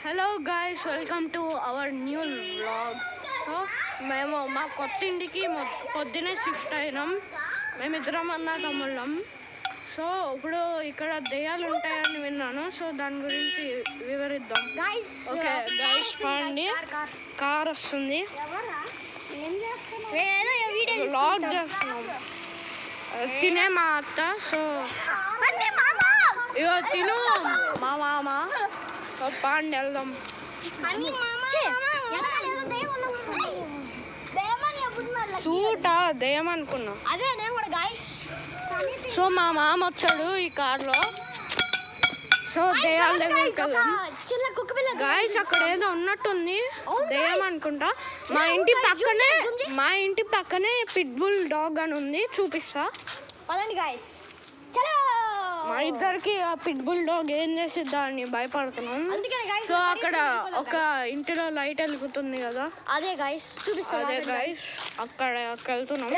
Hello guys, welcome to our new vlog. So మేము మా కొత్త ఇంటికి పొద్దునే షిఫ్ట్ అయినాం. మేమిద్దరం అన్న తమ్ముళ్ళం. సో ఇప్పుడు ఇక్కడ దెయ్యాలు ఉంటాయని విన్నాను. సో దాని గురించి వివరిద్దాం. ఓకే గాయ్స్, పండి కార్ వస్తుంది. వ్లాగ్ చేస్తున్నాం. తినే మా అత్త. సో ఇగో తిను మా మామ. పాండి వెళ్దాం. సూటా దయ్యం అనుకున్నా. సో మా మామ వచ్చాడు ఈ కార్లో. సో దయ్యాల దగ్గరికి వెళ్దాం. గాయస్, అక్కడ ఏదో ఉన్నట్టుంది, దయ్యం అనుకుంటా. మా ఇంటి పక్కనే పిట్బుల్ డాగ్ అని ఉంది, చూపిస్తా. మా ఇద్దరికి ఆ పిట్బుల్ డాగ్ ఏం చేసిద్దా అని భయపడుతున్నాం. సో అక్కడ ఒక ఇంటిలో లైట్ వెలుగుతుంది కదా, అదే గాయస్ అక్కడ వెళ్తున్నాం.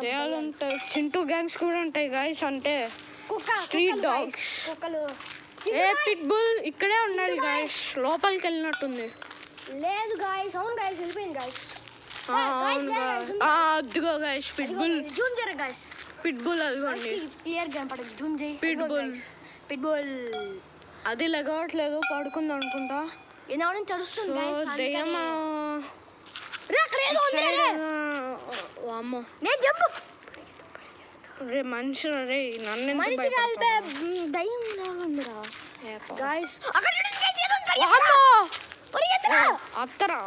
దయ్యాలు ఉంటాయి, చింటూ గ్యాంగ్స్ కూడా ఉంటాయి గాయస్. అంటే స్ట్రీట్ డాగ్స్. ఏ పిట్బుల్ ఇక్కడే ఉండాలి గాయస్, లోపలికి వెళ్ళినట్టుంది. లేదు గాయస్, అవును గాయస్, వెళ్ళిపోయింది గాయస్. అదిగో గాయస్ పిట్బుల్. పిట్బుల్ అదిగోండి, క్లియర్ గా పడదు. జూమ్ చేయి. పిట్బుల్ అది లెగవట్లేదు, పడుకుంది అనుకుంటా. దయ్యం రే మనిషి రే నన్ను అత్తరా.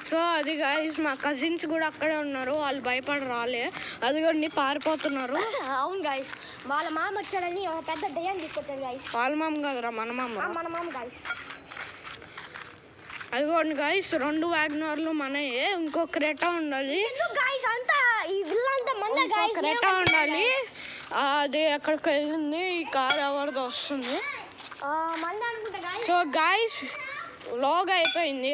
సో అది గాయస్, మా కజిన్స్ కూడా అక్కడే ఉన్నారు. వాళ్ళు భయపడి రాలే, అదిగోండి పారిపోతున్నారు. అవును గాయస్, వాళ్ళ మామ వచ్చాడని ఒక పెద్ద దయ్యాన్ని తీసుకొచ్చాడు గాయస్. వాళ్ళ మామ కాదురా, మన మామ గాయస్. అదిగోండి గాయస్, 2 వ్యాగనర్లు మనయే. ఇంకో క్రెటా ఉండాలి. క్రెటా ఉండాలి. అది ఎక్కడికి వెళ్ళింది, ఈ కార్ ఎవరిదో వస్తుంది. సో గాయస్, వ్లాగ్ అయిపోయింది.